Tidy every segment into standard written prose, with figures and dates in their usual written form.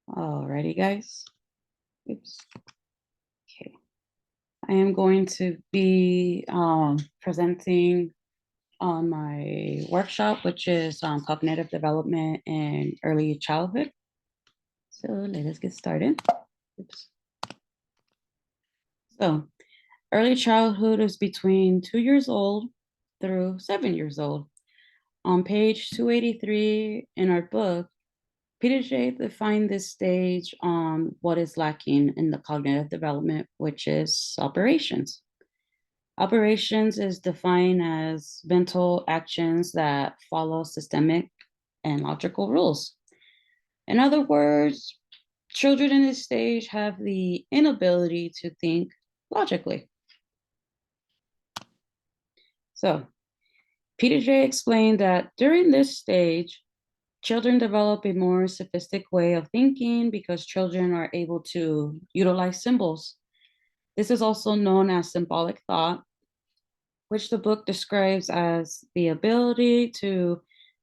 Alrighty, guys. Oops. Okay. I am going to be presenting on my workshop, which is cognitive development and early childhood. So let us get started. Oops. So, early childhood is between 2 years old through 7 years old. On page 283 in our book, Piaget defined this stage on what is lacking in the cognitive development, which is operations. Operations is defined as mental actions that follow systemic and logical rules. In other words, children in this stage have the inability to think logically. So, Peter J. explained that during this stage, children develop a more sophisticated way of thinking because children are able to utilize symbols. This is also known as symbolic thought, which the book describes as the ability to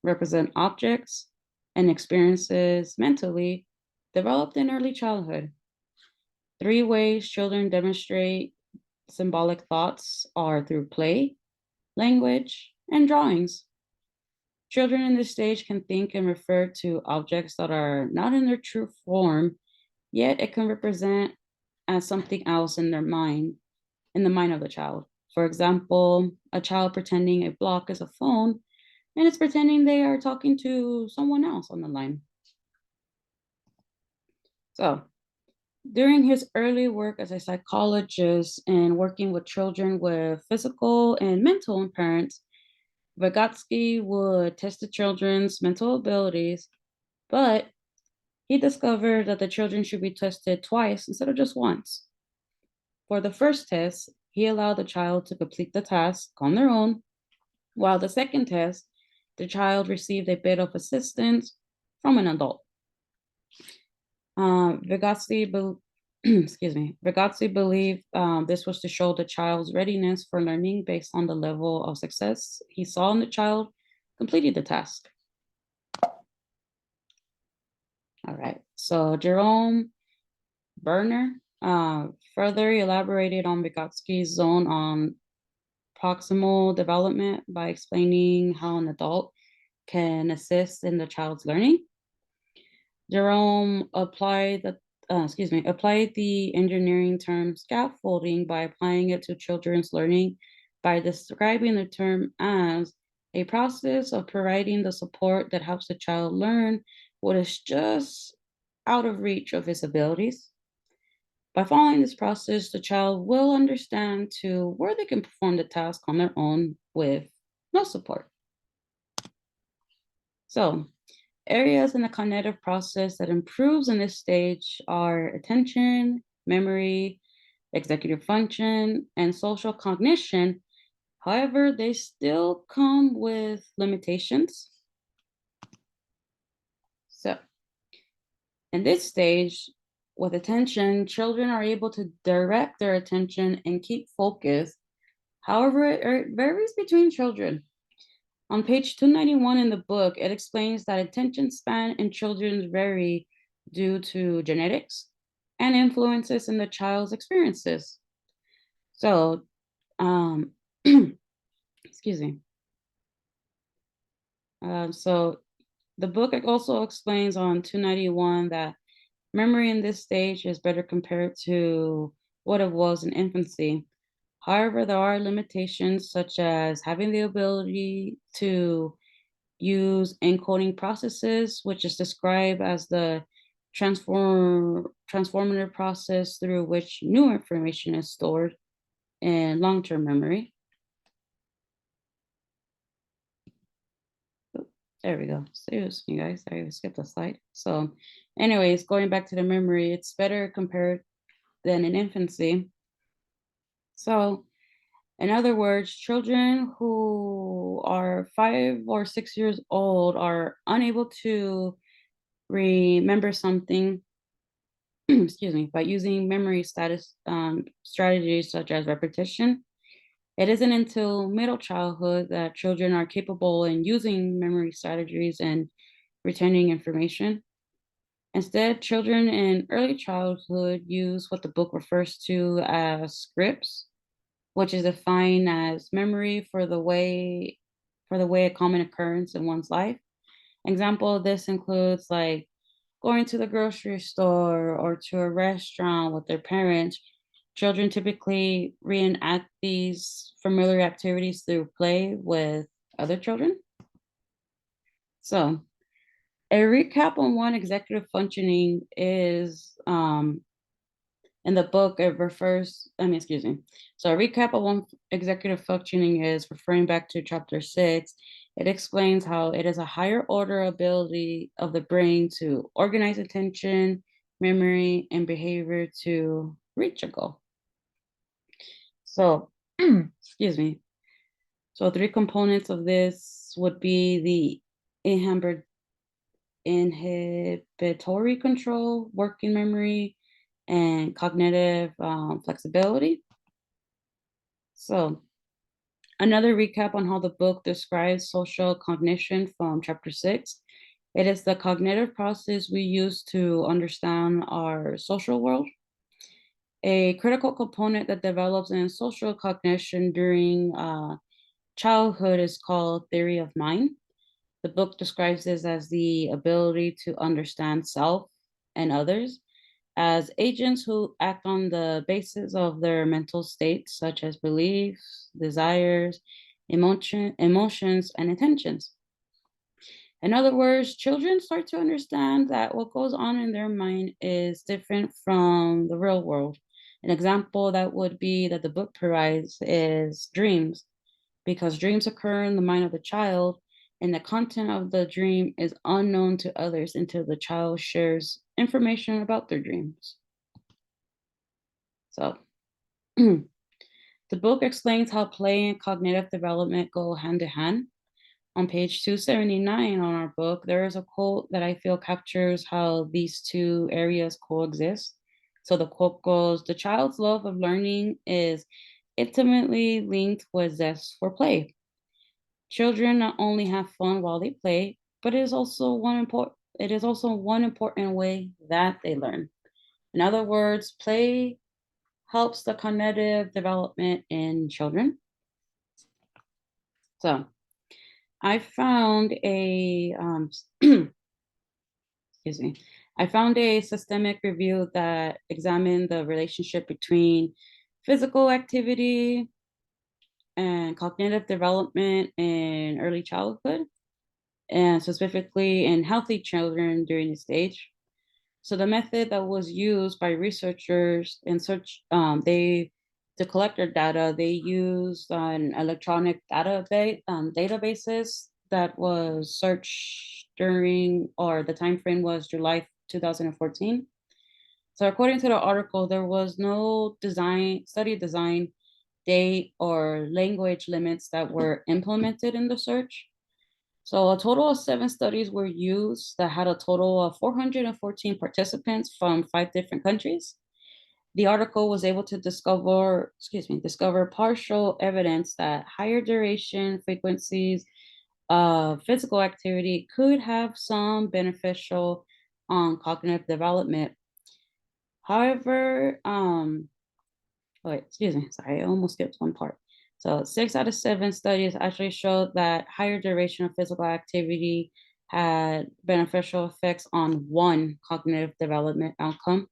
represent objects and experiences mentally developed in early childhood. Three ways children demonstrate symbolic thoughts are through play, language, and drawings. Children in this stage can think and refer to objects that are not in their true form, yet it can represent as something else in their mind, in the mind of the child. For example, a child pretending a block is a phone and it's pretending they are talking to someone else on the line. So, during his early work as a psychologist and working with children with physical and mental impairments, Vygotsky would test the children's mental abilities, but he discovered that the children should be tested twice instead of just once. For the first test, he allowed the child to complete the task on their own, while the second test, the child received a bit of assistance from an adult. Vygotsky, Vygotsky believed this was to show the child's readiness for learning based on the level of success he saw in the child completing the task. All right, so Jerome Berner further elaborated on Vygotsky's zone on proximal development by explaining how an adult can assist in the child's learning. Jerome applied the engineering term scaffolding by applying it to children's learning by describing the term as a process of providing the support that helps the child learn what is just out of reach of his abilities. By following this process, the child will understand to where they can perform the task on their own with no support. So, areas in the cognitive process that improves in this stage are attention, memory, executive function, and social cognition. However, they still come with limitations. So, in this stage, with attention, children are able to direct their attention and keep focus. However, it varies between children. On page 291 in the book, it explains that attention span in children vary due to genetics and influences in the child's experiences. So, excuse me. So, the book also explains on 291 that memory in this stage is better compared to what it was in infancy. However, there are limitations such as having the ability to use encoding processes, which is described as the transformative process through which new information is stored in long-term memory. Oh, there we go. Excuse me, guys. I skipped a slide. So, anyways, going back to the memory, it's better compared than in infancy. So, in other words, children who are 5 or 6 years old are unable to remember something, excuse me, by using memory status strategies such as repetition. It isn't until middle childhood that children are capable in using memory strategies and retaining information. Instead, children in early childhood use what the book refers to as scripts, which is defined as memory for the way a common occurrence in one's life. Example of this includes like going to the grocery store or to a restaurant with their parents. Children typically reenact these familiar activities through play with other children. So, a recap on one executive functioning is in the book, it refers, I mean, excuse me. So a recap of one executive functioning is referring back to chapter 6. It explains how it is a higher order ability of the brain to organize attention, memory, and behavior to reach a goal. So, excuse me. So three components of this would be the inhibitory control, working memory, and cognitive flexibility. So, another recap on how the book describes social cognition from chapter 6. It is the cognitive process we use to understand our social world. A critical component that develops in social cognition during childhood is called theory of mind. The book describes this as the ability to understand self and others as agents who act on the basis of their mental states, such as beliefs, desires, emotions, and intentions. In other words, children start to understand that what goes on in their mind is different from the real world. An example that would be that the book provides is dreams, because dreams occur in the mind of the child, and the content of the dream is unknown to others until the child shares information about their dreams. So, the book explains how play and cognitive development go hand in hand. On page 279 on our book, there is a quote that I feel captures how these two areas coexist. So the quote goes, "The child's love of learning is intimately linked with zest for play. Children not only have fun while they play, but it is also one important way that they learn. In other words, play helps the cognitive development in children." So I found a excuse me. I found a systemic review that examined the relationship between physical activity and cognitive development in early childhood, and specifically in healthy children during this stage. So the method that was used by researchers in search, they to collect their data, they used an electronic databases that was searched during, or the time frame was July 2014. So according to the article, there was no study design, date, or language limits that were implemented in the search. So a total of 7 studies were used that had a total of 414 participants from 5 different countries. The article was able to discover partial evidence that higher duration frequencies of physical activity could have some beneficial on cognitive development. However, wait, excuse me, sorry, I almost skipped one part. So 6 out of 7 studies actually showed that higher duration of physical activity had beneficial effects on one cognitive development outcome.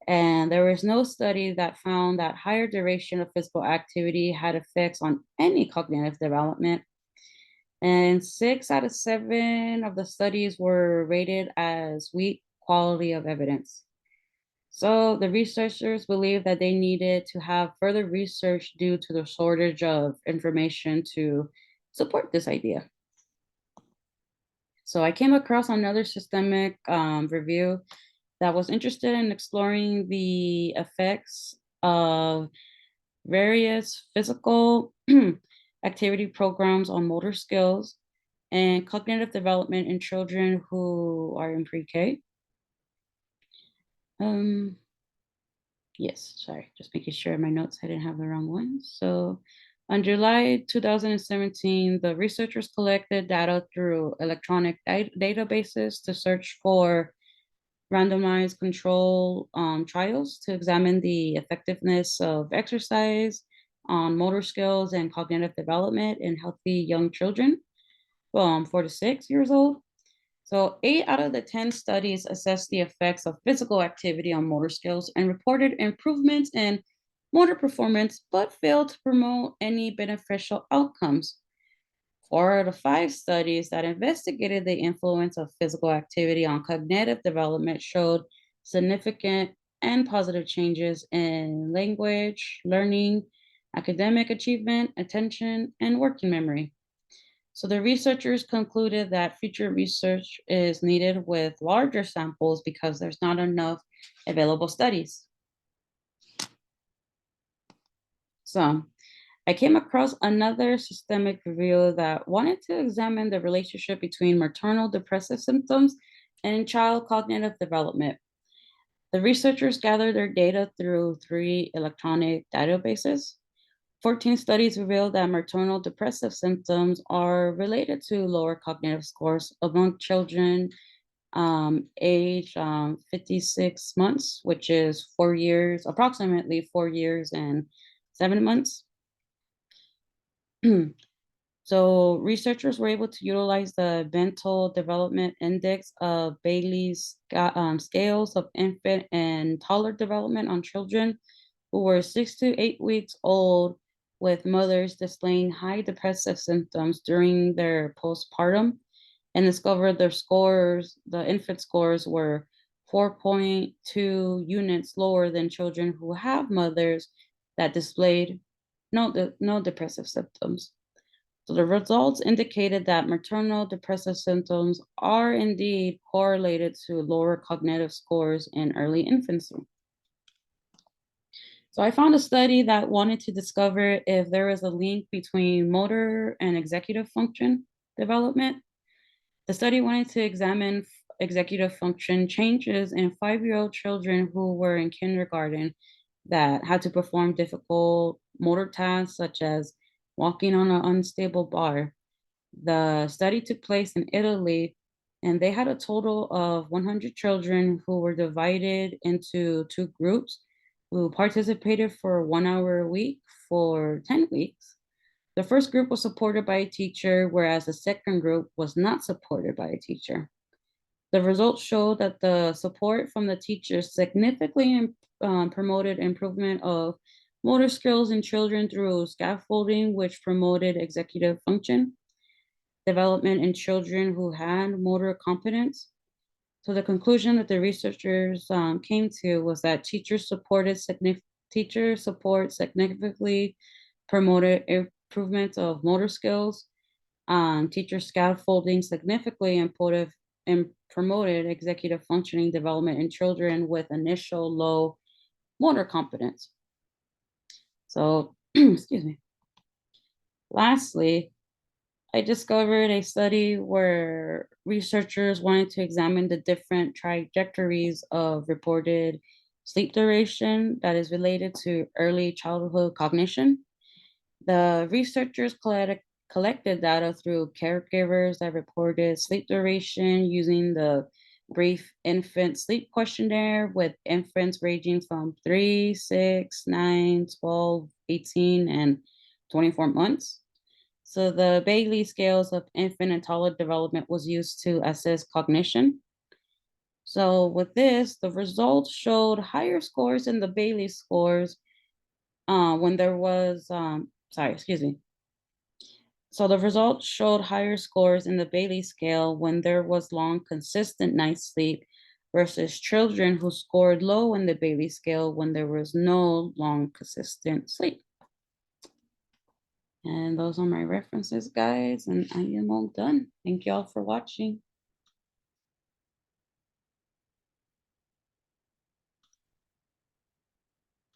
And there was no study that found that higher duration of physical activity had effects on any cognitive development. And 6 out of 7 of the studies were rated as weak quality of evidence. So the researchers believed that they needed to have further research due to the shortage of information to support this idea. So I came across another systemic review that was interested in exploring the effects of various physical activity programs on motor skills and cognitive development in children who are in pre-K. Yes, sorry, just making sure my notes, I didn't have the wrong one. So on July 2017, the researchers collected data through electronic databases to search for randomized control trials to examine the effectiveness of exercise on motor skills and cognitive development in healthy young children, 4 to 6 years old. So 8 out of the 10 studies assessed the effects of physical activity on motor skills and reported improvements in motor performance, but failed to promote any beneficial outcomes. 4 out of 5 studies that investigated the influence of physical activity on cognitive development showed significant and positive changes in language, learning, academic achievement, attention, and working memory. So the researchers concluded that future research is needed with larger samples because there's not enough available studies. So I came across another systemic review that wanted to examine the relationship between maternal depressive symptoms and child cognitive development. The researchers gathered their data through 3 electronic databases. 14 studies revealed that maternal depressive symptoms are related to lower cognitive scores among children age 56 months, which is 4 years, approximately 4 years and 7 months. So researchers were able to utilize the mental development index of Bayley's scales of infant and toddler development on children who were 6 to 8 weeks old with mothers displaying high depressive symptoms during their postpartum and discovered the infant scores were 4.2 units lower than children who have mothers that displayed no depressive symptoms. So the results indicated that maternal depressive symptoms are indeed correlated to lower cognitive scores in early infancy. So I found a study that wanted to discover if there is a link between motor and executive function development. The study wanted to examine executive function changes in 5-year-old children who were in kindergarten that had to perform difficult motor tasks such as walking on an unstable bar. The study took place in Italy, and they had a total of 100 children who were divided into 2 groups who participated for 1 hour a week for 10 weeks. The first group was supported by a teacher, whereas the second group was not supported by a teacher. The results showed that the support from the teachers significantly promoted improvement of motor skills in children through scaffolding, which promoted executive function, development in children who had motor competence. So the conclusion that the researchers came to was that teacher support significantly promoted improvement of motor skills. Teacher scaffolding significantly promoted executive functioning development in children with initial low motor competence. So, excuse me. Lastly, I discovered a study where researchers wanted to examine the different trajectories of reported sleep duration that is related to early childhood cognition. The researchers collected data through caregivers that reported sleep duration using the Brief Infant Sleep Questionnaire with infants ranging from 3, 6, 9, 12, 18, and 24 months. So the Bayley scales of infant and toddler development was used to assess cognition. So with this, the results showed higher scores in the Bayley scores when there was, excuse me. So the results showed higher scores in the Bayley scale when there was long, consistent night sleep versus children who scored low in the Bayley scale when there was no long, consistent sleep. And those are my references, guys, and I am all done. Thank you all for watching.